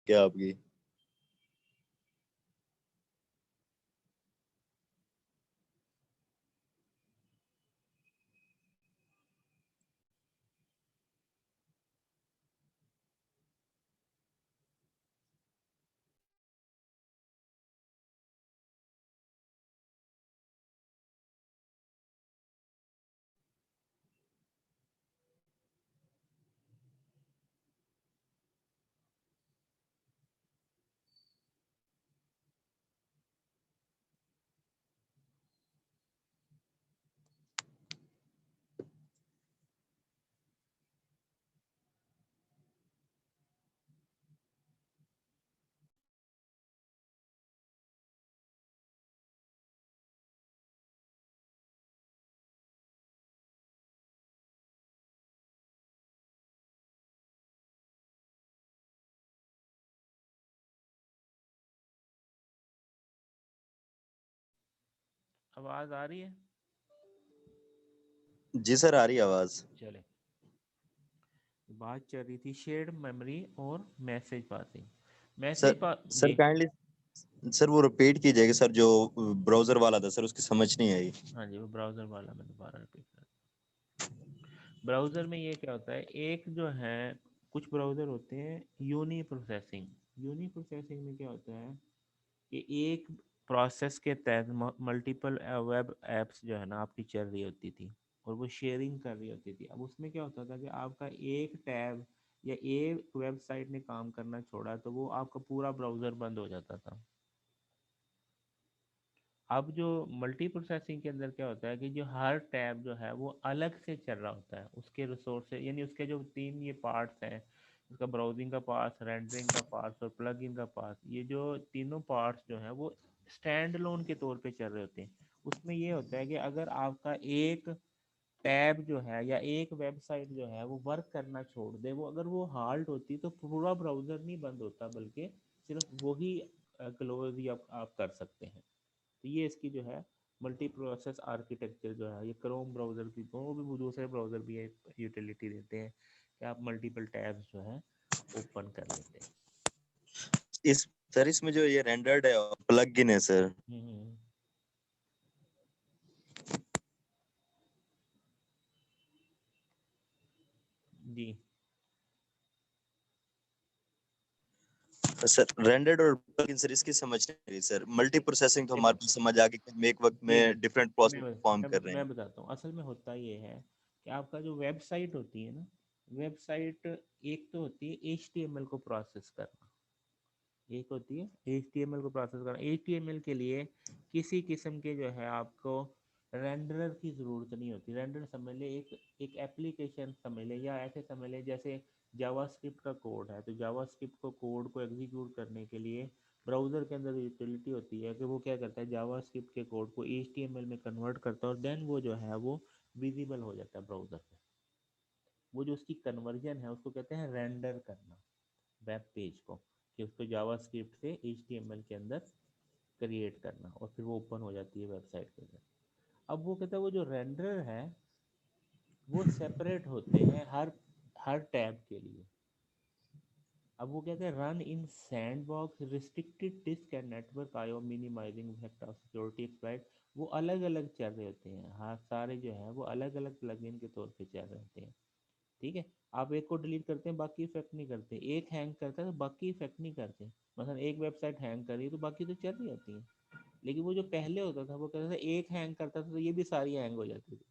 क्या आपकी। आवाज आ रही है? जी सर, आ रही है आवाज। चले, बात चल रही थी शेयर्ड मेमोरी और मैसेज पासिंग। सर सर जी। काइंडली सर वो रिपीट कीजिएगा सर, जो ब्राउजर वाला था सर, उसकी समझ नहीं आई। हाँ जी, वो ब्राउज़र वाला मैं दोबारा रिपीट कर। ब्राउज़र में ये क्या होता है, एक जो है, कुछ ब्राउज़र होते हैं यूनी प्रोसेसिंग। यूनी प्रोसेसिंग में क्या होता है कि एक प्रोसेस के तहत मल्टीपल वेब एप्स जो है ना आपकी चल रही होती थी, और वो शेयरिंग कर रही होती थी। अब उसमें क्या होता था कि आपका एक टैब या एक वेबसाइट ने काम करना छोड़ा तो वो आपका पूरा ब्राउज़र बंद हो जाता था। अब जो मल्टी प्रोसेसिंग के अंदर क्या होता है कि जो हर टैब जो है वो अलग से चल रहा होता है, उसके रिसोर्स से, यानी उसके जो तीन ये पार्ट्स हैं, उसका ब्राउजिंग का पार्ट, रेंडरिंग का पार्ट और प्लगइन का पार्ट, ये जो तीनों पार्ट्स जो हैं वो स्टैंड लोन के तौर पे चल रहे होते हैं। उसमें ये होता है कि अगर आपका एक टैब जो है या एक वेबसाइट जो है वो वर्क करना छोड़ दे, वो अगर वो हाल्ट होती तो पूरा ब्राउज़र नहीं बंद होता, बल्कि सिर्फ वही क्लोज ही आप कर सकते हैं। तो ये इसकी जो है मल्टी प्रोसेस आर्किटेक्चर जो है, ये क्रोम ब्राउज़र की, वो भी दूसरे ब्राउज़र भी एक यूटिलिटी देते हैं कि आप मल्टीपल टैब्स जो है ओपन कर लेते हैं। इस सर इसमें जो ये रेंडर्ड है और प्लग इन है सर। हम्म। जी। सर रेंडर्ड और प्लग इन सर, इसकी समझ नहीं रही सर। मल्टी प्रोसेसिंग तो हमारे देखो, पास समझ आ गई कि हम एक वक्त जी जी, में डिफरेंट प्रोसेस मैं परफॉर्म मैं कर रहे मैं हैं। बताता हूँ। असल में होता ये है कि आपका जो वेबसाइट होती है ना, वेबसाइट एक तो होती है HTML को प्रोसेस करना, एक होती है HTML को प्रोसेस करना। HTML के लिए किसी किस्म के जो है आपको रेंडरर की ज़रूरत नहीं होती। रेंडर समझ ले एक एक एप्लीकेशन समझ ले, या ऐसे समझ ले जैसे जावास्क्रिप्ट का कोड है, तो जावास्क्रिप्ट को कोड को एग्जीक्यूट करने के लिए ब्राउज़र के अंदर यूटिलिटी होती है कि वो क्या करता है, जावास्क्रिप्ट के कोड को HTML में कन्वर्ट करता है और देन वो जो है वो विजिबल हो जाता है ब्राउज़र पे। वो जो उसकी कन्वर्जन है उसको कहते हैं रेंडर करना, वेब पेज को, कि उसको जावास्क्रिप्ट से HTML के अंदर क्रिएट करना, और फिर वो ओपन हो जाती है वेबसाइट के अंदर। अब वो कहता है वो जो रेंडर है वो सेपरेट होते हैं हर हर टैब के लिए। अब वो कहते हैं run in sandbox restricted disk and network IO minimizing effect of security exploit. वो अलग अलग चल रहे होते हैं, हाँ सारे जो है वो अलग अलग प्लगइन के तौर पे चल रहे होते हैं। ठीक है, आप एक को डिलीट करते हैं बाकी इफेक्ट नहीं करते, एक हैंग करता है तो बाकी इफेक्ट नहीं करते। मतलब एक वेबसाइट हैंग कर रही है तो बाकी तो चल रही होती है। लेकिन वो जो पहले होता था वो कहता था एक हैंग करता था तो ये भी सारी हैंग हो जाती थी,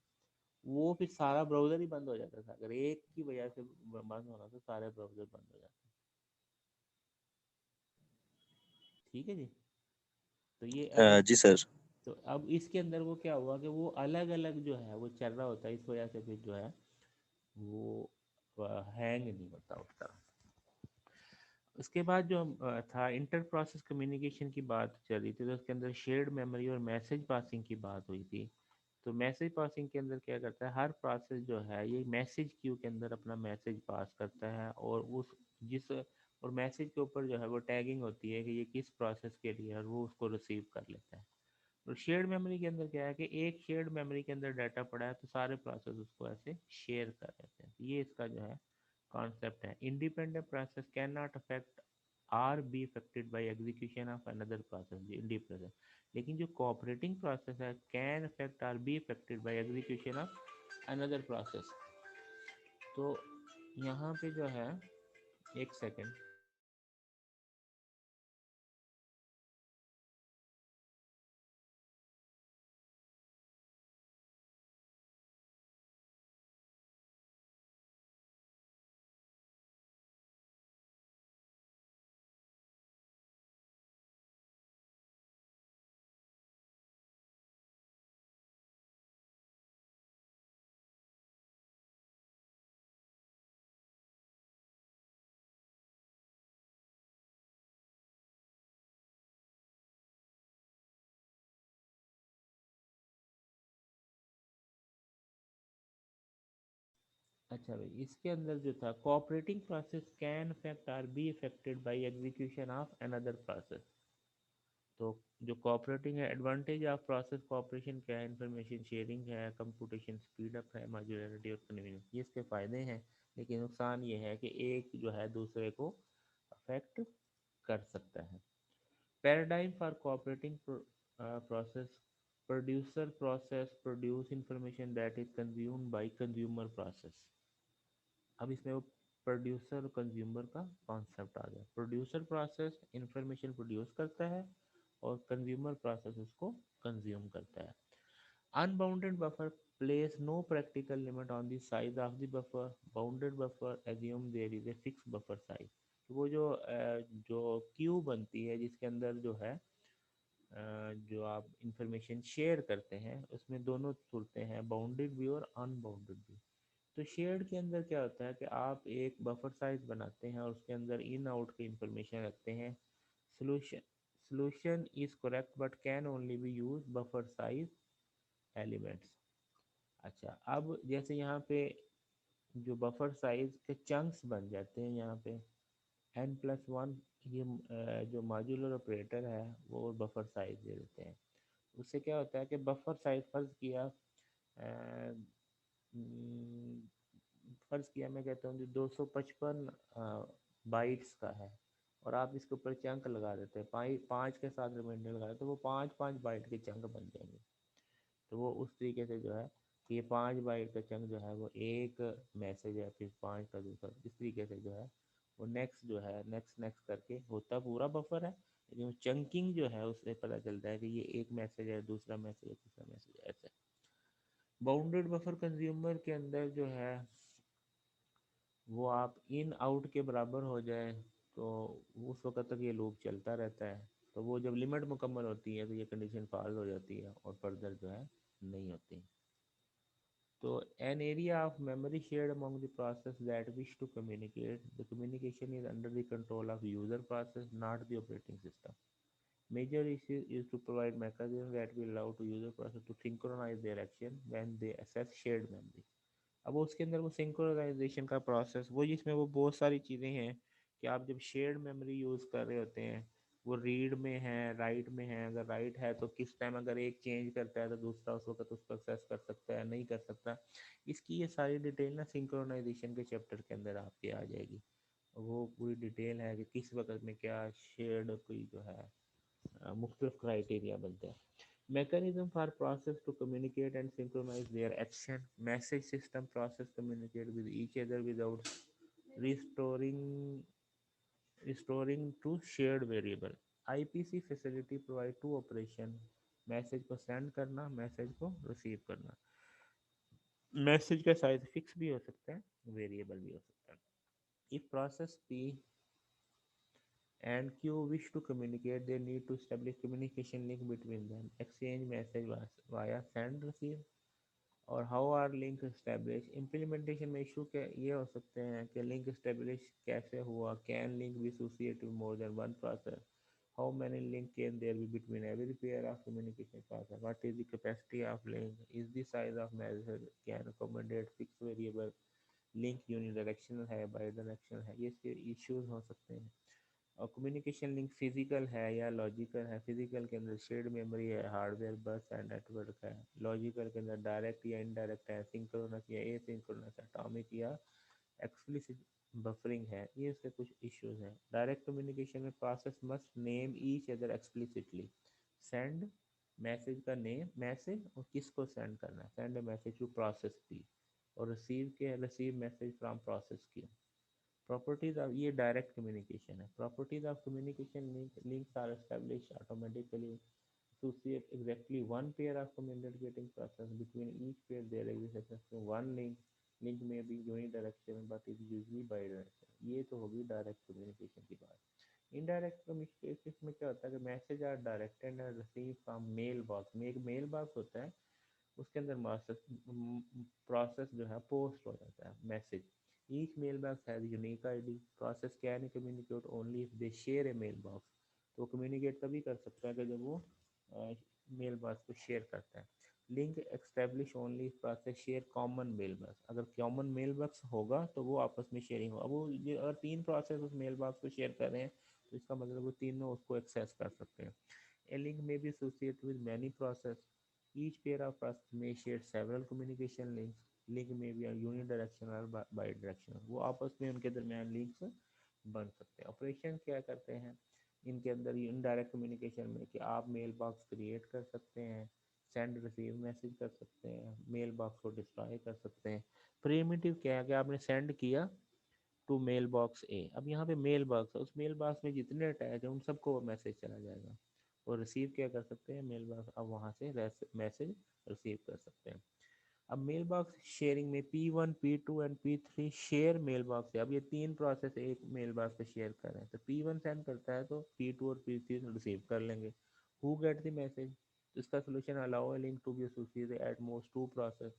वो फिर सारा ब्राउजर ही बंद हो जाता था। अगर एक की वजह से बंद होना तो सारे ब्राउजर बंद हो जाते। ठीक है जी। तो ये अब जी सर। तो अब इसके अंदर वो क्या हुआ कि वो अलग अलग जो है वो चल रहा होता है, इस वजह से फिर जो है वो हैंग नहीं होता उस तरह। उसके बाद जो था इंटर प्रोसेस कम्युनिकेशन की बात चल रही थी, तो उसके अंदर शेयर्ड मेमोरी और मैसेज पासिंग की बात हुई थी। तो मैसेज पासिंग के अंदर क्या करता है, हर प्रोसेस जो है ये मैसेज क्यू के अंदर अपना मैसेज पास करता है, और उस जिस और मैसेज के ऊपर जो है वो टैगिंग होती है कि ये किस प्रोसेस के लिए है, और वो उसको रिसीव कर लेता है। तो शेयर्ड मेमोरी के अंदर क्या है कि एक शेयर्ड मेमोरी के अंदर डाटा पड़ा है तो सारे प्रोसेस उसको ऐसे शेयर कर लेते हैं। तो ये इसका जो है कॉन्सेप्ट है। Independent process can not affect R be affected by execution of another process in D process. लेकिन जो कोऑपरेटिंग प्रोसेस है can affect R be affected by execution of another process. तो यहाँ पे जो है, एक सेकेंड, अच्छा भाई, इसके अंदर जो था cooperating process can affect R be affected by execution of another process. तो जो कोऑपरेटिंग है, एडवांटेज ऑफ प्रोसेस कोऑपरेशन क्या है, इंफॉर्मेशन शेयरिंग है, कंप्यूटेशन स्पीड अप है, मॉड्यूलरिटी और कन्वीनियंस, ये इसके फायदे हैं। लेकिन नुकसान ये है कि एक जो है दूसरे को अफेक्ट कर सकता है। Paradigm for cooperating process, producer process produce information that is consumed by consumer process. अब इसमें वो प्रोड्यूसर और कंज्यूमर का कॉन्सेप्ट आ गया। प्रोड्यूसर प्रोसेस इंफॉर्मेशन प्रोड्यूस करता है और कंज्यूमर प्रोसेस उसको कंज्यूम करता है। Unbounded buffer place no practical limit on the size of the buffer. Bounded buffer assume there is a fix buffer size. वो जो क्यू बनती है जिसके अंदर जो है जो आप इंफॉर्मेशन शेयर करते हैं उसमें दोनों सूरतें हैं, बाउंडेड भी और अनबाउंडेड भी। तो शेयर्ड के अंदर क्या होता है कि आप एक बफर साइज बनाते हैं और उसके अंदर इन आउट की इंफॉर्मेशन रखते हैं। Solution solution is correct but can only B use buffer size elements. अच्छा, अब जैसे यहाँ पे जो बफर साइज के चंक्स बन जाते हैं, यहाँ पे n+1, ये जो मॉड्यूलर ऑपरेटर है वो बफर साइज दे देते हैं। उससे क्या होता है कि बफर साइज फर्ज किया मैं कहता हूँ 255 बाइट्स का है, और आप इसके ऊपर चंक लगा देते हैं, पाँच के साथ रिमाइंडर लगा देते हैं, तो वो 5 5 बाइट के चंक बन जाएंगे। तो वो उस तरीके से जो है कि ये 5 बाइट का चंक जो है वो एक मैसेज है, फिर 5 का दूसरा, इस तरीके से जो है वो नेक्स्ट जो है नेक्स्ट नेक्स्ट करके होता पूरा बफर है। लेकिन चंकिंग जो है उससे पता चलता है कि ये एक मैसेज है, दूसरा मैसेज है, तीसरा मैसेज है, ऐसे। बाउंडेड बफर कंज्यूमर के अंदर जो है वो आप इन आउट के बराबर हो जाए तो उस वक्त तक ये लूप चलता रहता है। तो वो जब लिमिट मुकम्मल होती है तो ये कंडीशन फॉल्स हो जाती है और फर्दर जो है नहीं होती। तो an area of memory shared among the process that wish to communicate, the communication is under the control of user process, not the operating system. Major issue is to provide mechanism that will allow to user process to synchronize their action when they access shared memory. अब उसके अंदर वो synchronisation का process, वो जिसमें वो बहुत सारी चीज़ें हैं कि आप जब शेयर्ड मेमोरी यूज़ कर रहे होते हैं, वो रीड में है, राइट में है। अगर राइट है तो किस टाइम अगर एक चेंज करता है तो दूसरा उस वक्त उसको एक्सेस कर सकता है, नहीं कर सकता। इसकी ये सारी डिटेल ना सिंक्रोनाइजेशन के चैप्टर के अंदर आपके आ जाएगी। वो पूरी डिटेल है कि किस वक्त में क्या शेयर्ड कोई जो है मुख्तलिफ क्राइटेरिया बनते हैं। Mechanism for process to communicate and synchronize their action. Message system process communicate with each other without restoring restoring to shared variable. IPC facility provide two operation, message को सेंड करना, message को receive करना। Message का size fix भी हो सकता है, variable भी हो सकता है। If process P and Q wish to communicate, they need to establish communication link between them, exchange message via send receive। और how are link establish, implementation में इशू के ये हो सकते हैं कि लिंक इस्टेब्लिश कैसे हुआ, can link be associated with more than one process, how many link can there be between every pair of communication process, what is the capacity of link, is the size of message can accommodate fix variable, link unidirectional है, bidirectional है, ये issues हो सकते हैं। और communication link physical है या logical है। फिजिकल के अंदर शेयर्ड मेमोरी है, हार्डवेयर बस एंड नेटवर्क है। लॉजिकल के अंदर डायरेक्ट या इनडायरेक्ट है, सिंक्रोनस या एसिंक्रोनस, एटॉमिक या एक्सप्लिसिट बफरिंग है, ये उसके कुछ इश्यूज हैं। डायरेक्ट कम्युनिकेशन में process must name each other explicitly. Send message का नेम, मैसेज और किसको सेंड करना है, send a message to process P, और receive message from process Q. Properties of, ये डायरेक्ट कम्युनिकेशन है। Properties of communication links are establish automatically associate exactly one pair of communicating process. Between each pair there exists one link. Link may be unidirectional but is usually bidirectional। ये तो होगी direct communication की बात। Indirect communication में क्या होता है कि message are directed and receive from mail box में। एक मेल बॉक्स होता है, उसके अंदर मास्टर प्रोसेस जो है पोस्ट हो जाता है message. Each mail box has unique ID. Process can communicate only if they share a mail box. तो कम्युनिकेट तभी कर सकता है कि जब वो मेल बॉक्स को शेयर करता है। Link establish only process share common mail box. अगर कॉमन मेल बॉक्स होगा तो वो आपस में शेयरिंग होगा। अब वो ये अगर तीन प्रोसेस उस मेल बॉक्स को शेयर कर रहे हैं तो इसका मतलब वो तीनों उसको एक्सेस कर सकते हैं। ए लिंक में B associated with many process. Each pair of process may share several communication links. Link may be unidirectional or bidirectional। वो आपस में उनके दरमियान लिंक्स बन सकते हैं। ऑपरेशन क्या करते हैं इनके अंदर इनडायरेक्ट कम्युनिकेशन में, कि आप मेल बॉक्स क्रिएट कर सकते हैं, सेंड रिसीव मैसेज कर सकते हैं, मेल बॉक्स को डिस्ट्रॉय कर सकते हैं। प्रिमिटिव क्या है कि आपने सेंड किया टू मेल बॉक्स ए, अब यहाँ पे मेल बॉक्स है, उस मेल बॉक्स में जितने टैग हैं उन सबको मैसेज चला जाएगा। और रिसीव क्या कर सकते हैं, मेल बॉक्स अब वहाँ से मैसेज रिसीव कर सकते हैं। अब मेल बॉक्स शेयरिंग में P1 P2 and P3 share mail box है। अब ये तीन प्रोसेस एक मेल बॉक्स पे शेयर कर रहे हैं, तो P1 सेंड करता है तो P2 और P3 रिसीव कर लेंगे। हु गेट द मैसेज, इसका solution allow a link to be associated at most two process,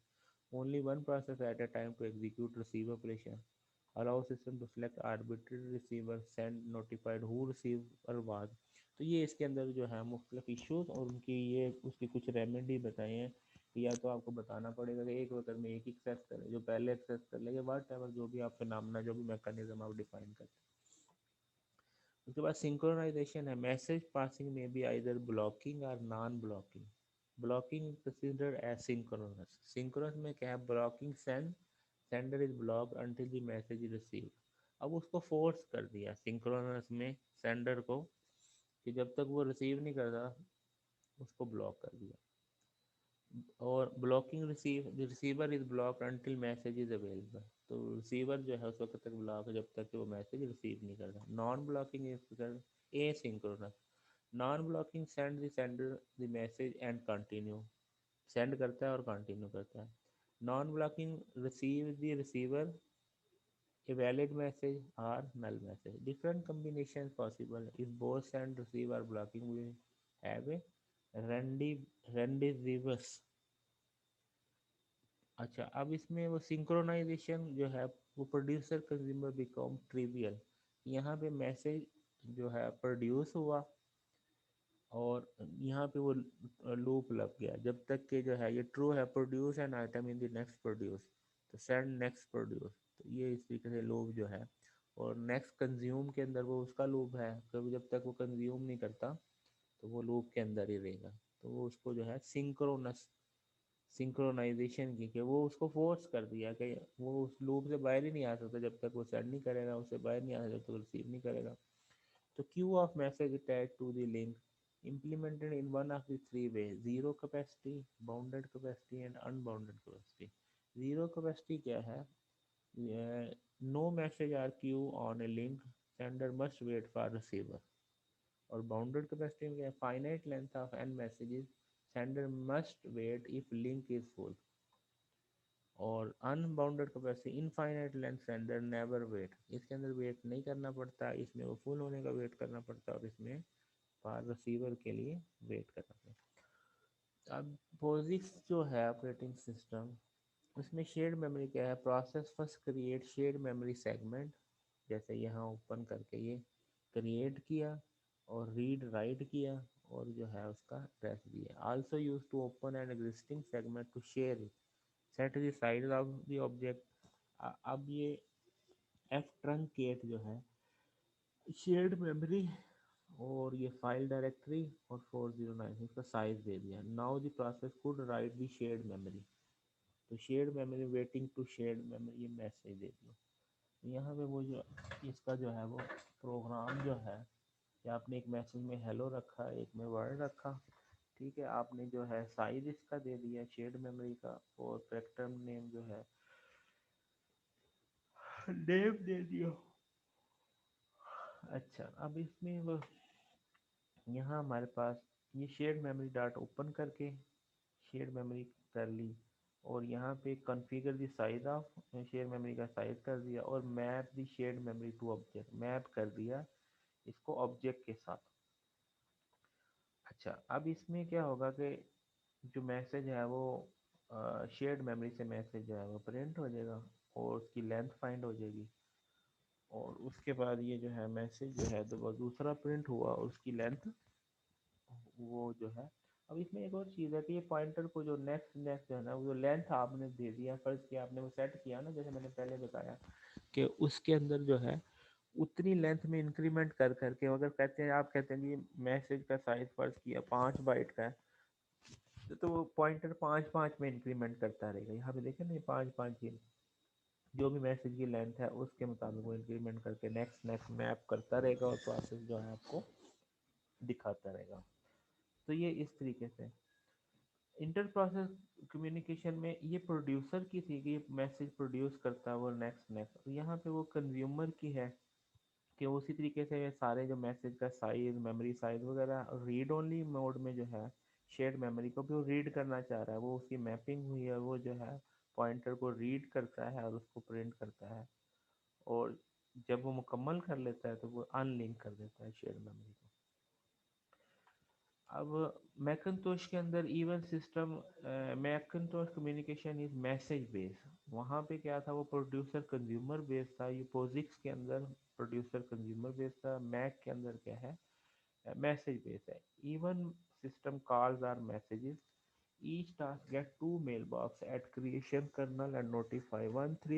only one process at a time to execute receive operation, allow system to select arbitrary receiver, send notified who receiver was। तो ये इसके अंदर जो है मुख्तलिफ issues और उनकी ये उसकी कुछ रेमेडी बताए हैं कि या तो आपको बताना पड़ेगा कि एक वक्त में एक ही एक्सेस करें, जो पहले एक्सेस कर लेंगे वाट एवर जो भी आप फिनोमेना जो भी मैकेनिज्म आप डिफाइन करते हैं। उसके बाद सिंक्रोनाइजेशन है। मैसेज पासिंग में भी आइदर ब्लॉकिंग और non blocking. Blocking considered as synchronous. Synchronous में क्या है, blocking send, sender is block until the message is received. अब उसको फोर्स कर दिया सिंक्रोनस में सेंडर को कि जब तक वो रिसीव नहीं करता उसको ब्लॉक कर दिया। और blocking receiver is block until message is available. तो रिसीवर जो है उस वक्त तक ब्लॉक है जब तक कि वो मैसेज रिसीव नहीं करता। Non blocking is asynchronous. Non blocking send the sender the message and continue, send करता है और कंटिन्यू करता है। Non blocking receive the receiver a valid message or null message। Different combinations possible if both send receive or blocking will have a rendezvous। अच्छा, अब इसमें वो synchronisation जो है वो प्रोड्यूसर कंज्यूमर बिकम ट्रिवियल। यहाँ पे मैसेज जो है प्रोड्यूस हुआ और यहाँ पे वो लूप लग गया जब तक कि जो है ये ट्रू है, produce an item in the next produce, तो सेंड नेक्स्ट प्रोड्यूस। तो ये इस तरीके से लूप जो है। और नेक्स्ट कंज्यूम के अंदर वो उसका लूप है, कभी जब तक वो कंज्यूम नहीं करता तो वो लूप के अंदर ही रहेगा। तो वो उसको जो है सिंक्रोनाइजेशन की कि वो उसको फोर्स कर दिया कि वो उस लूप से बाहर ही नहीं आ सकता जब तक वो सेंड नहीं करेगा, उससे बाहर नहीं आ सकता जब तक रिसीव नहीं करेगा। तो queue of message attached to the link implemented in one of the three ways: zero capacity, bounded capacity and unbounded capacity। zero capacity क्या है, no message are queue on a link, sender must wait for receiver। और bounded capacity में क्या है, finite length of n messages, sender must wait if link is full। और unbounded capacity infinite length sender never wait, इसके अंदर wait नहीं करना पड़ता, इसमें वो फुल होने का वेट करना पड़ता है और इसमें पार रिसीवर के लिए वेट करना पड़ता। अब पोजिक्स जो है ऑपरेटिंग सिस्टम, उसमें शेयर्ड मेमोरी क्या है, process first create shared memory segment, जैसे यहाँ ओपन करके ये क्रिएट किया और रीड राइट किया और जो है उसका एड्रेस दिया। Also use to open an existing segment to share it, set the size of the object. अब ये एफ ट्रंकेट जो है शेयर्ड मेमोरी और ये फाइल डायरेक्टरी और 409 इसका साइज दे दिया। Now the process could write the shared memory, तो shared memory waiting to shared memory ये मैसेज दे दिया। यहाँ पे वो जो इसका जो है वो प्रोग्राम जो है कि आपने एक मैसेज में हेलो रखा, एक में वर्ड रखा, ठीक है। आपने जो है साइज इसका दे दिया शेयर्ड मेमोरी का, और फैक्टर नेम जो है नेम दे दिया। अच्छा, अब इसमें वो यहाँ हमारे पास ये शेयर्ड मेमोरी डाट ओपन करके शेयर्ड मेमोरी कर ली, और यहाँ पे configure the size of share memory का साइज कर दिया, और map the shared memory to object, map कर दिया इसको ऑब्जेक्ट के साथ। अच्छा, अब इसमें क्या होगा कि जो मैसेज है वो शेयर्ड मेमोरी से मैसेज जो है वो प्रिंट हो जाएगा, और उसकी लेंथ फाइंड हो जाएगी, और उसके बाद ये जो है मैसेज जो है तो वो दूसरा प्रिंट हुआ और उसकी लेंथ वो जो है। अब इसमें एक और चीज़ है कि ये पॉइंटर को जो नेक्स्ट नेक्स्ट है ना, वो जो लेंथ आपने दे दिया, फर्ज किया आपने वो सेट किया ना, जैसे मैंने पहले बताया कि उसके अंदर जो है उतनी लेंथ में इंक्रीमेंट कर करके, अगर कहते हैं आप कहते हैं कि मैसेज का साइज फर्ज किया 5 बाइट का है, तो वो पॉइंटर 5 5 में इंक्रीमेंट करता रहेगा। यहाँ पे देखें ना, ये 5 5 की जो भी मैसेज की लेंथ है उसके मुताबिक वो इंक्रीमेंट करके नेक्स्ट नेक्स्ट मैप करता रहेगा, और प्रोसेस जो है आपको दिखाता रहेगा। तो ये इस तरीके से इंटर प्रोसेस कम्युनिकेशन में ये प्रोड्यूसर की थी कि ये मैसेज प्रोड्यूस करता है वो नेक्स्ट नेक्स्ट, यहाँ पे वो कंज्यूमर की है कि उसी तरीके से ये सारे जो मैसेज का साइज, मेमोरी साइज वगैरह रीड ओनली मोड में जो है शेयर्ड मेमोरी को भी वो रीड करना चाह रहा है, वो उसकी मैपिंग हुई है, वो जो है पॉइंटर को रीड करता है और उसको प्रिंट करता है, और जब वो मुकम्मल कर लेता है तो वो अनलिंक कर देता है शेयर्ड मेमोरी को। अब मैकनतोश के अंदर even system, Macintosh communication is message base, वहाँ पे क्या था वो प्रोड्यूसर कंज्यूमर बेस था। ये पोजिक्स के अंदर प्रोड्यूसर कंज्यूमर बेस था, मैक के अंदर क्या है मैसेज बेस है। Even system calls are messages, each task get two mailbox at creation kernel and notify one three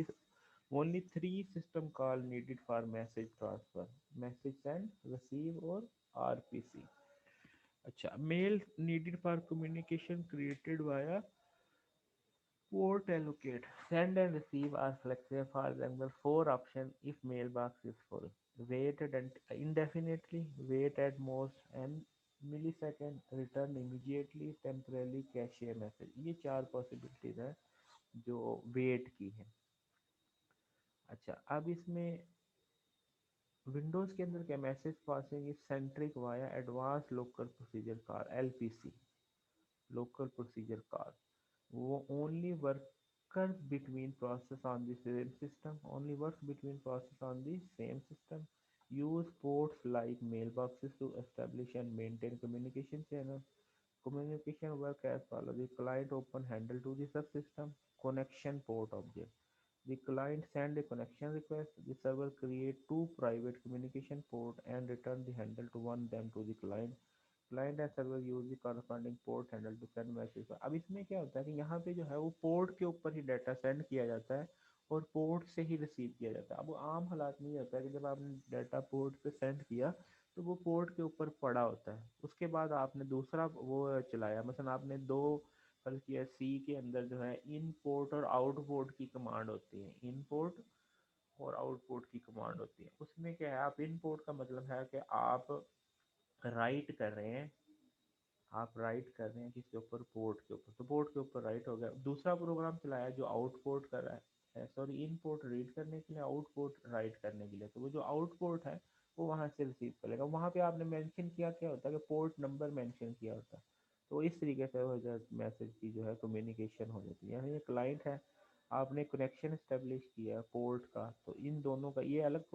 only three system call needed for message transfer, message send, receive or rpc। अच्छा, mail needed for communication created via port allocate, send and receive are flexible. For example, four option if mailbox is full, wait and indefinitely, wait at most and millisecond, return immediately, temporarily cache a message। ये चार possibilities है जो wait की है। अच्छा, अब इसमें Windows के अंदर क्या message passing is centric via advance local procedure call, LPC, local procedure call, वो only workers between process on the same system, only works between process on the same system, use ports like mailboxes to establish and maintain communication channels, communication work as follows: the client open handle to the subsystem, connection port object, the client send a connection request, the server create two private communication port and return the handle to one them to the client, client and server use the corresponding port handle to send message. अब इसमें क्या होता है कि यहाँ पे जो है वो पोर्ट के ऊपर ही डाटा सेंड किया जाता है और पोर्ट से ही रिसीव किया जाता है। अब वो आम हालात में ये होता है कि जब आपने डाटा पोर्ट पे सेंड किया तो वो पोर्ट के ऊपर पड़ा होता है, उसके बाद आपने दूसरा वो चलाया, मसलन आपने दो फर्ज किया सी के अंदर जो है इन पोर्ट और आउट पोर्ट की कमांड होती है, इन पोर्ट और आउट पोर्ट की कमांड होती है। उसमें क्या है, आप इन पोर्ट का मतलब है कि आप राइट कर रहे हैं, आप राइट कर रहे हैं किसके ऊपर, पोर्ट के ऊपर, तो पोर्ट के ऊपर राइट हो गया। दूसरा प्रोग्राम चलाया जो आउटपुट कर रहा है, सॉरी इनपुट रीड करने के लिए, आउटपुट राइट करने के लिए, तो वो जो आउटपुट है वो वहां से रिसीव कर लेगा। वहां पे आपने मेंशन किया क्या होता है कि पोर्ट नंबर मेंशन किया होता है, तो इस तरीके से वो मैसेज की जो है कम्युनिकेशन हो जाती है। यानी ये क्लाइंट है, आपने कनेक्शन इस्टेब्लिश किया पोर्ट का, तो इन दोनों का ये अलग